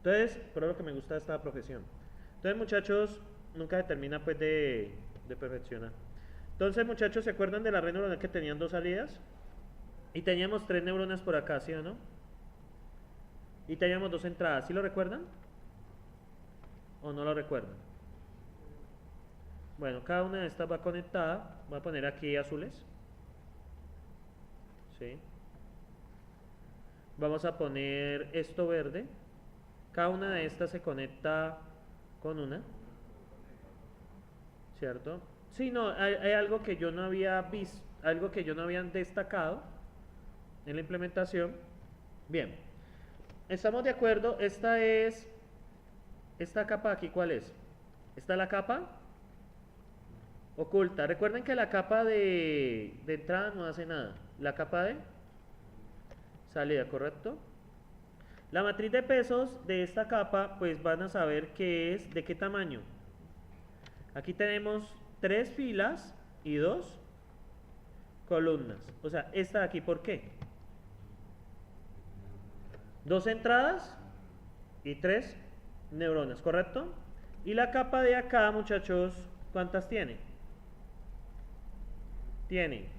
Entonces, por lo que me gusta esta profesión. Entonces, muchachos, nunca se termina pues de perfeccionar. Entonces, muchachos, ¿se acuerdan de la red neuronal que tenían dos salidas? Y teníamos tres neuronas por acá, ¿sí o no? Y teníamos dos entradas, ¿sí lo recuerdan? ¿O no lo recuerdan? Bueno, cada una de estas va conectada. Voy a poner aquí azules. ¿Sí? Vamos a poner esto verde. Cada una de estas se conecta con una, ¿cierto? Sí, no, hay algo que yo no había visto, algo que yo no había destacado en la implementación. Bien, estamos de acuerdo. Esta capa aquí, ¿cuál es? Esta es la capa oculta. Recuerden que la capa de entrada no hace nada. La capa de salida, ¿correcto? La matriz de pesos de esta capa, pues van a saber qué es, de qué tamaño. Aquí tenemos tres filas y dos columnas. O sea, esta de aquí, ¿por qué? Dos entradas y tres neuronas, ¿correcto? Y la capa de acá, muchachos, ¿cuántas tiene? Tiene,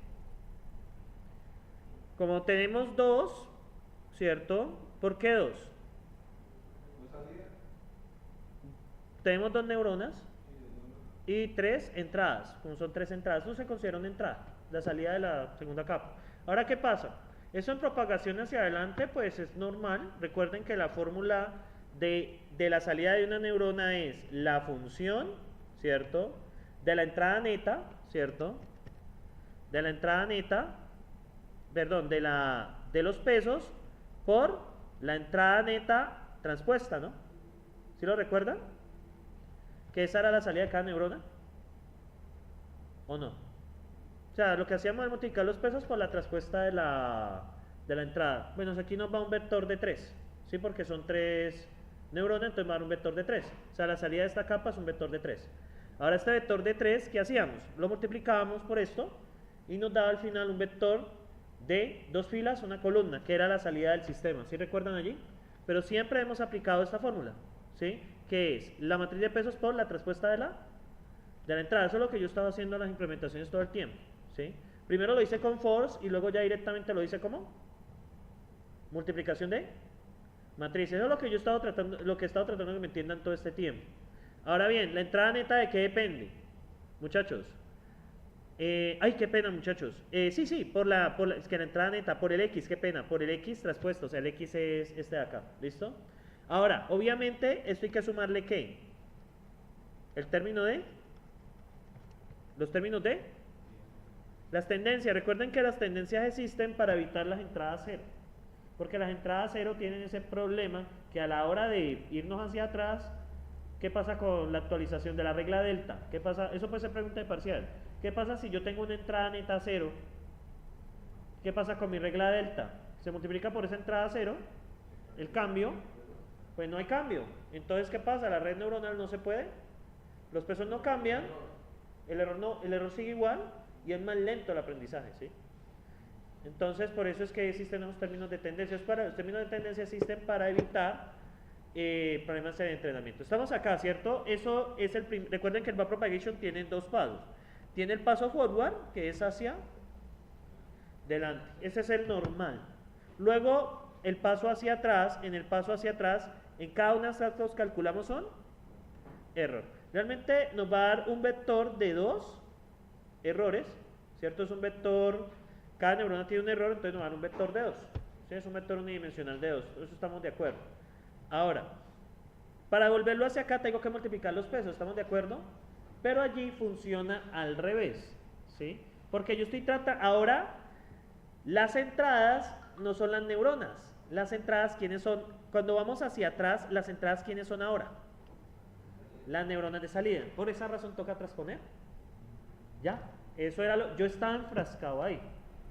como tenemos dos, ¿cierto? ¿Por qué dos? Tenemos dos neuronas y tres entradas. Como son tres entradas, eso se considera una entrada, la salida de la segunda capa. Ahora, ¿qué pasa? Eso en propagación hacia adelante, pues es normal. Recuerden que la fórmula de la salida de una neurona es la función, ¿cierto? De la entrada neta, ¿cierto? De la entrada neta, perdón, de los pesos por la entrada neta transpuesta, ¿no? ¿Sí lo recuerdan? Que esa era la salida de cada neurona, ¿o no? O sea, lo que hacíamos es multiplicar los pesos por la transpuesta de la entrada. Bueno, aquí nos va un vector de 3, ¿sí? Porque son tres neuronas, entonces va a dar un vector de 3. O sea, la salida de esta capa es un vector de 3. Ahora este vector de 3, ¿qué hacíamos? Lo multiplicábamos por esto y nos daba al final un vector de dos filas, una columna, que era la salida del sistema. ¿Sí recuerdan allí? Pero siempre hemos aplicado esta fórmula, ¿sí? Que es la matriz de pesos por la transpuesta de la entrada. Eso es lo que yo estaba haciendo en las implementaciones todo el tiempo, ¿sí? Primero lo hice con force y luego ya directamente lo hice como multiplicación de matriz. Eso es lo que yo he estado tratando, lo que he estado tratando de que me entiendan todo este tiempo. Ahora bien, la entrada neta, ¿de qué depende? Muchachos. Ay, qué pena, muchachos. Sí, es que la entrada neta, por el X, qué pena, por el X traspuesto, o sea, el X es este de acá, ¿listo? Ahora, obviamente, esto hay que sumarle ¿qué? El término de, los términos de, las tendencias. Recuerden que las tendencias existen para evitar las entradas cero, porque las entradas cero tienen ese problema que a la hora de irnos hacia atrás, ¿qué pasa con la actualización de la regla delta? ¿Qué pasa? Eso puede ser pregunta de parcial. ¿Qué pasa si yo tengo una entrada neta cero? ¿Qué pasa con mi regla delta? Se multiplica por esa entrada cero, el cambio, pues no hay cambio. Entonces, ¿qué pasa? La red neuronal no se puede, los pesos no cambian, el error, no, el error sigue igual y es más lento el aprendizaje, ¿sí? Entonces, por eso es que existen los términos de tendencia. Los términos de tendencia existen para evitar problemas de entrenamiento. Estamos acá, ¿cierto? Eso es recuerden que el backpropagation tiene dos pasos. Tiene el paso forward, que es hacia delante. Ese es el normal. Luego, el paso hacia atrás. En el paso hacia atrás, en cada una de estas calculamos son error. Realmente nos va a dar un vector de dos errores, ¿cierto? Es un vector, cada neurona tiene un error, entonces nos va a dar un vector de dos. ¿Sí? Es un vector unidimensional de dos. Eso estamos de acuerdo. Ahora, para volverlo hacia acá tengo que multiplicar los pesos, ¿estamos de acuerdo? Pero allí funciona al revés, ¿sí? Porque yo estoy tratando, ahora, las entradas no son las neuronas. Las entradas, ¿quiénes son? Cuando vamos hacia atrás, las entradas, ¿quiénes son ahora? Las neuronas de salida. Por esa razón toca transponer. Ya, eso era yo estaba enfrascado ahí.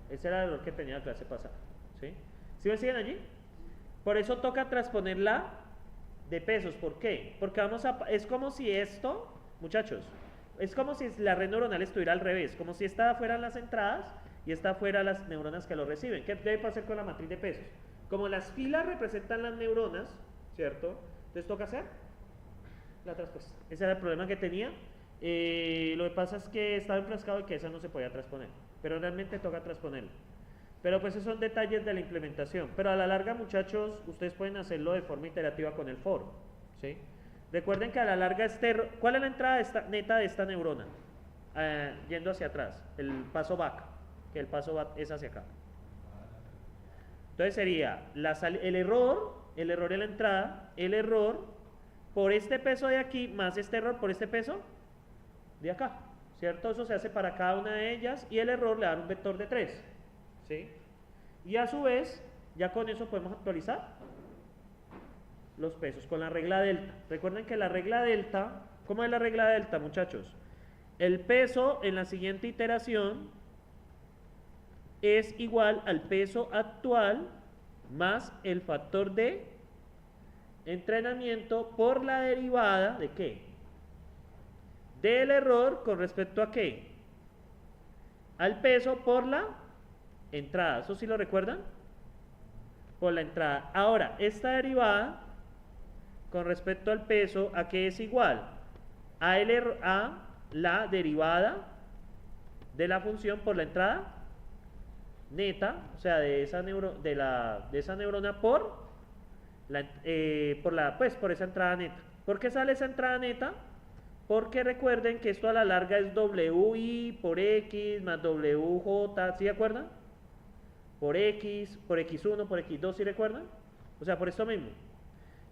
Ese era el error que tenía la clase pasada, ¿sí? ¿Sí me siguen allí? Por eso toca transponerla de pesos. ¿Por qué? Porque es como si esto, muchachos, es como si la red neuronal estuviera al revés, como si esta fueran las entradas y esta fuera las neuronas que lo reciben. ¿Qué debe pasar con la matriz de pesos? Como las filas representan las neuronas, ¿cierto? Entonces toca hacer la transpuesta. Ese era el problema que tenía. Lo que pasa es que estaba enfrascado y que esa no se podía transponer, pero realmente toca transponerla. Pero pues esos son detalles de la implementación. Pero a la larga, muchachos, ustedes pueden hacerlo de forma iterativa con el for, ¿sí? Recuerden que a la larga, ¿cuál es la entrada neta de esta neurona? Yendo hacia atrás, el paso back, que el paso back es hacia acá. Entonces sería el error en la entrada, el error por este peso de aquí, más este error por este peso de acá, ¿cierto? Eso se hace para cada una de ellas y el error le da un vector de 3, ¿sí? Y a su vez, ya con eso podemos actualizar los pesos con la regla delta. Recuerden que la regla delta, ¿cómo es la regla delta, muchachos? El peso en la siguiente iteración es igual al peso actual más el factor de entrenamiento por la derivada ¿de qué? Del error con respecto a qué? Al peso por la entrada. ¿Eso sí lo recuerdan? Por la entrada. Ahora, esta derivada con respecto al peso, ¿a qué es igual? A la derivada de la función por la entrada neta, o sea, de esa neurona por esa entrada neta. ¿Por qué sale esa entrada neta? Porque recuerden que esto a la larga es WI por X más WJ, ¿sí acuerdan? Por X, por X1, por X2, ¿sí recuerdan? O sea, por esto mismo.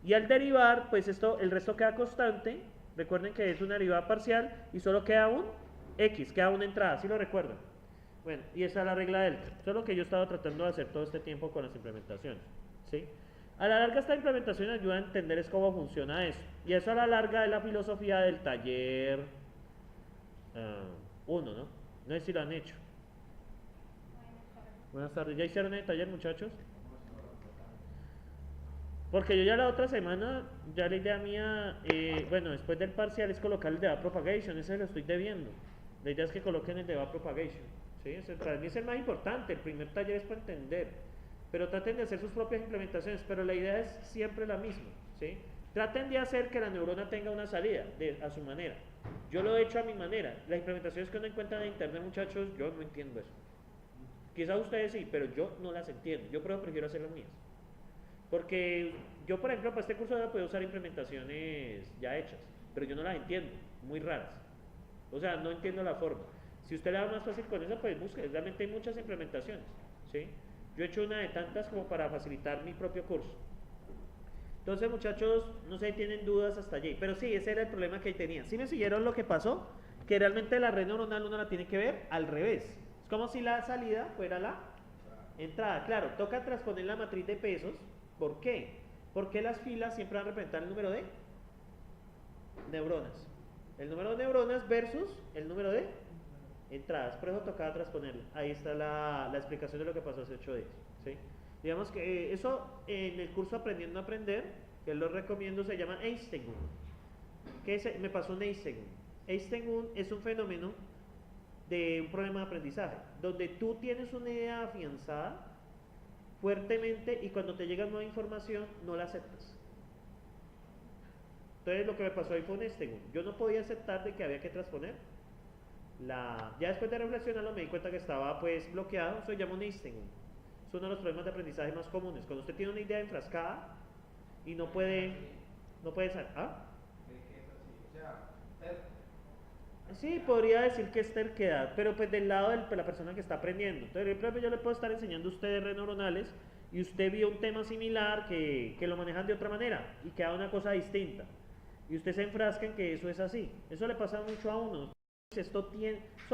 Y al derivar, pues el resto queda constante. Recuerden que es una derivada parcial y solo queda un X, queda una entrada, ¿sí lo recuerdan? Bueno, y esa es la regla delta. Eso es lo que yo he estado tratando de hacer todo este tiempo con las implementaciones, ¿sí? A la larga esta implementación ayuda a entender cómo funciona eso. Y eso a la larga es la filosofía del taller 1, ¿no? No sé si lo han hecho. Buenas tardes. ¿Ya hicieron el taller, muchachos? Porque yo ya la otra semana, ya la idea mía, bueno, después del parcial es colocar el debug propagation, ese lo estoy debiendo. La idea es que coloquen el debug propagation, ¿sí? Para mí es el más importante, el primer taller es para entender. Pero traten de hacer sus propias implementaciones, pero la idea es siempre la misma, ¿sí? Traten de hacer que la neurona tenga una salida a su manera. Yo lo he hecho a mi manera. Las implementaciones que uno encuentra en internet, muchachos, yo no entiendo eso. Quizás ustedes sí, pero yo no las entiendo. Yo prefiero hacer las mías. Porque yo, por ejemplo, para este curso puedo usar implementaciones ya hechas, pero yo no las entiendo, muy raras. O sea, no entiendo la forma. Si usted le da más fácil con eso, pues busque. Realmente hay muchas implementaciones, ¿sí? Yo he hecho una de tantas como para facilitar mi propio curso. Entonces, muchachos, no sé si tienen dudas hasta allí. Pero sí, ese era el problema que tenía. ¿Sí me siguieron lo que pasó? Que realmente la red neuronal uno la tiene que ver al revés. Es como si la salida fuera la entrada. Claro, toca transponer la matriz de pesos. ¿Por qué? Porque las filas siempre van a representar el número de neuronas. El número de neuronas versus el número de entradas. Por eso tocaba transponerlo. Ahí está la explicación de lo que pasó hace 8 días, ¿sí? Digamos que eso en el curso Aprendiendo a Aprender, que lo recomiendo, se llama Einstein. ¿Qué me pasó en Einstein? Einstein es un fenómeno de un problema de aprendizaje, donde tú tienes una idea afianzada fuertemente y cuando te llega nueva información no la aceptas. Entonces lo que me pasó ahí fue un Einstein. Yo no podía aceptar de que había que transponer ya después de reflexionarlo me di cuenta que estaba pues bloqueado. Eso se llama un Einstein. Es uno de los problemas de aprendizaje más comunes. Cuando usted tiene una idea enfrascada y no puede saber. ¿Ah? Sí, podría decir que es terquedad, pero pues del lado de la persona que está aprendiendo. Entonces, por ejemplo, yo le puedo estar enseñando a usted redes neuronales y usted vio un tema similar que lo manejan de otra manera y que haga una cosa distinta. Y usted se enfrasca en que eso es así. Eso le pasa mucho a uno. Eso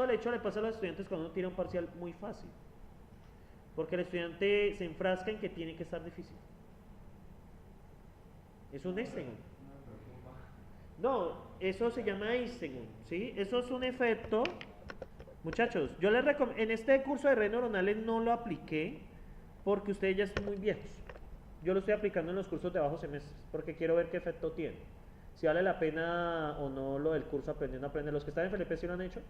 de hecho le pasa a los estudiantes cuando uno tiene un parcial muy fácil. Porque el estudiante se enfrasca en que tiene que estar difícil. Es un Einstein. No, eso se llama Einstein, ¿sí? Eso es un efecto. Muchachos, yo les recomiendo, en este curso de redes neuronales no lo apliqué porque ustedes ya están muy viejos. Yo lo estoy aplicando en los cursos de bajo semestres porque quiero ver qué efecto tiene. Si vale la pena o no lo del curso Aprendiendo a Aprender. Los que están en Felipe sí lo han hecho.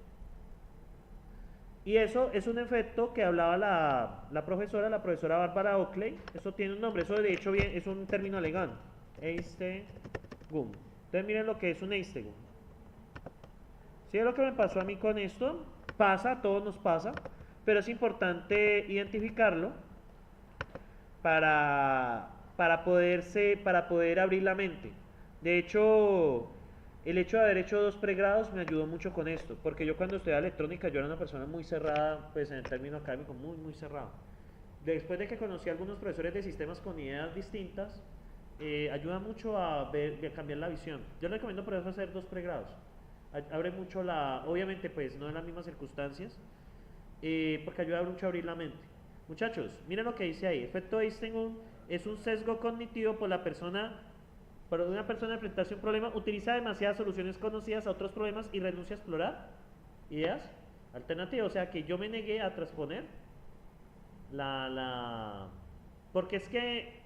Y eso es un efecto que hablaba la profesora Bárbara Oakley. Eso tiene un nombre, eso de hecho bien, es un término alemán. Eistegum. Entonces miren lo que es un Eistegum. Si es lo que me pasó a mí con esto, pasa, a todos nos pasa, pero es importante identificarlo para poder abrir la mente. De hecho, el hecho de haber hecho 2 pregrados me ayudó mucho con esto, porque yo cuando estudiaba electrónica yo era una persona muy cerrada, pues en el término académico, muy, muy cerrado. Después de que conocí a algunos profesores de sistemas con ideas distintas, ayuda mucho a cambiar la visión. Yo les recomiendo por eso hacer 2 pregrados. Abre mucho obviamente pues no en las mismas circunstancias, porque ayuda mucho a abrir la mente. Muchachos, miren lo que dice ahí. Efecto Eisenstein es un sesgo cognitivo por una persona enfrentarse a un problema, utiliza demasiadas soluciones conocidas a otros problemas y renuncia a explorar ideas alternativas. O sea que yo me negué a transponer porque es que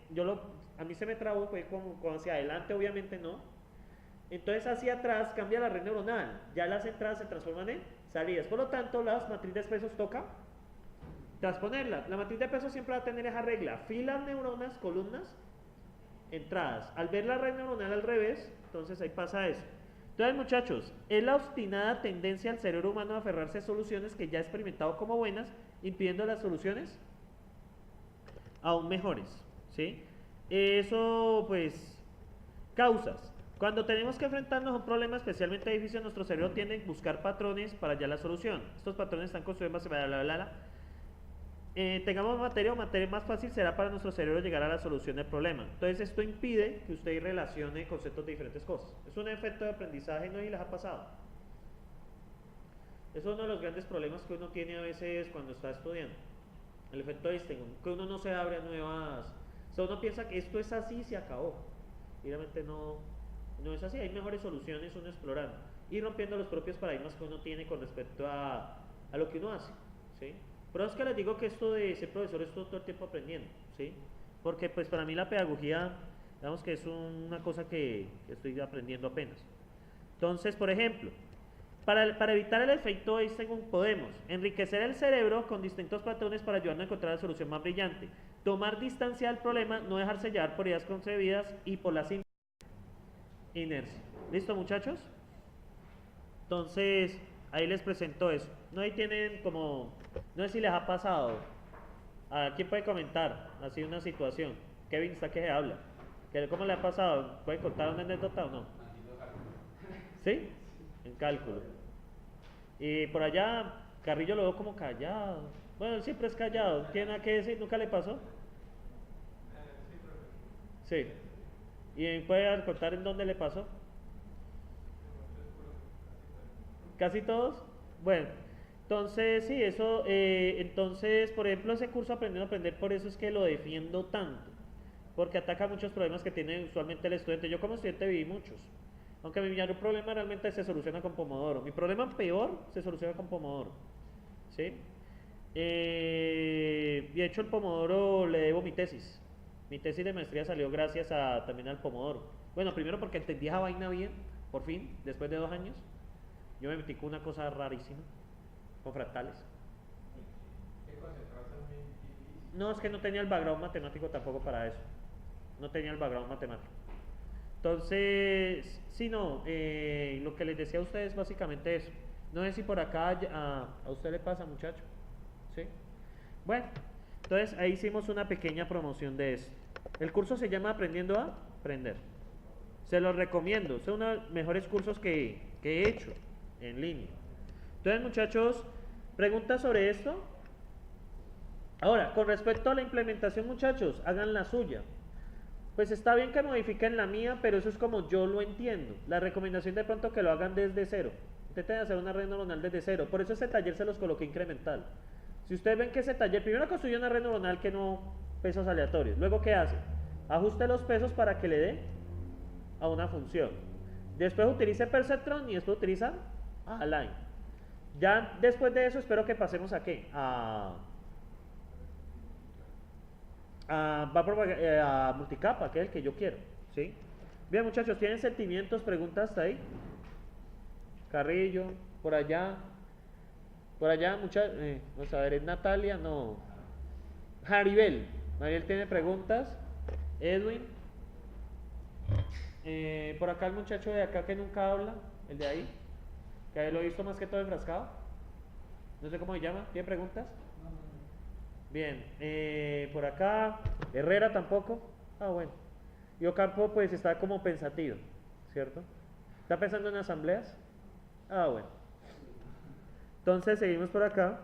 a mí se me trabó, fue como hacia adelante, obviamente no. Entonces hacia atrás cambia la red neuronal, ya las entradas se transforman en salidas. Por lo tanto, las matrices de pesos toca transponerla. La matriz de pesos siempre va a tener esa regla: filas, neuronas, columnas, entradas. Al ver la red neuronal al revés, entonces ahí pasa eso. Entonces, muchachos, es la obstinada tendencia del cerebro humano a aferrarse a soluciones que ya ha experimentado como buenas, impidiendo las soluciones aún mejores, ¿sí? Eso, pues, causas. Cuando tenemos que enfrentarnos a un problema especialmente difícil, nuestro cerebro tiende a buscar patrones para hallar la solución. Estos patrones están construidos en base a la tengamos materia más fácil será para nuestro cerebro llegar a la solución del problema. Entonces esto impide que usted relacione conceptos de diferentes cosas. Es un efecto de aprendizaje, no sé si les ha pasado. Eso es uno de los grandes problemas que uno tiene a veces cuando está estudiando. El efecto Einstein, que uno no se abre a nuevas... O sea, uno piensa que esto es así y se acabó. Y realmente no es así, hay mejores soluciones uno explorando. Y rompiendo los propios paradigmas que uno tiene con respecto a lo que uno hace, ¿sí? Pero es que les digo que esto de ser profesor es todo el tiempo aprendiendo, ¿sí? Porque pues para mí la pedagogía, digamos que es una cosa que estoy aprendiendo apenas. Entonces, por ejemplo, para evitar el efecto Einstein podemos enriquecer el cerebro con distintos patrones para ayudarnos a encontrar la solución más brillante. Tomar distancia del problema, no dejarse llevar por ideas concebidas y por la simple inercia. ¿Listo, muchachos? Entonces, ahí les presento eso. No, ahí tienen como, no sé si les ha pasado. ¿Quién puede comentar así una situación? Kevin está que se habla. ¿Cómo le ha pasado? ¿Puede contar una anécdota o no? ¿Sí? En cálculo. Y por allá, Carrillo lo veo como callado. Bueno, él siempre es callado. ¿Tiene nada que decir? ¿Nunca le pasó? Sí. ¿Y puede contar en dónde le pasó? ¿Casi todos? Bueno, entonces sí, eso, entonces, por ejemplo, ese curso Aprendiendo a Aprender, por eso es que lo defiendo tanto, porque ataca muchos problemas que tiene usualmente el estudiante. Yo como estudiante viví muchos, aunque mi mayor problema realmente se soluciona con Pomodoro. Mi problema peor se soluciona con Pomodoro, ¿sí? De hecho, el Pomodoro le debo mi tesis. Mi tesis de maestría salió gracias también al Pomodoro. Bueno, primero porque entendí esa vaina bien, por fin, después de 2 años. Yo me metí con una cosa rarísima, con fractales. No, es que no tenía el background matemático tampoco para eso. No tenía el background matemático. Entonces, sí, no, lo que les decía a ustedes básicamente eso. No sé si por acá a usted le pasa, muchacho. ¿Sí? Bueno, entonces ahí hicimos una pequeña promoción de eso. El curso se llama Aprendiendo a Aprender. Se los recomiendo, es uno de los mejores cursos que he hecho en línea. Entonces, muchachos, ¿preguntas sobre esto? Ahora, con respecto a la implementación, muchachos, hagan la suya. Pues está bien que modifiquen la mía, pero eso es como yo lo entiendo. La recomendación de pronto que lo hagan desde cero. Intenten hacer una red neuronal desde cero. Por eso ese taller se los coloqué incremental. Si ustedes ven que ese taller, primero construye una red neuronal que no pesos aleatorios. Luego, ¿qué hace? Ajuste los pesos para que le dé a una función. Después utilice perceptron y después utiliza align. Ya después de eso espero que pasemos a qué? A multicapa, que es el que yo quiero, ¿sí? Bien, muchachos, ¿tienen sentimientos, preguntas hasta ahí? Carrillo, por allá, muchachos, vamos a ver, ¿es Natalia? No. Maribel tiene preguntas. Edwin. Por acá el muchacho de acá que nunca habla, el de ahí, que ahí lo he visto más que todo enfrascado. No sé cómo se llama. ¿Tiene preguntas? Bien. Por acá, Herrera tampoco. Ah, bueno. Y Ocampo pues está como pensativo, ¿cierto? ¿Está pensando en asambleas? Ah, bueno. Entonces seguimos por acá.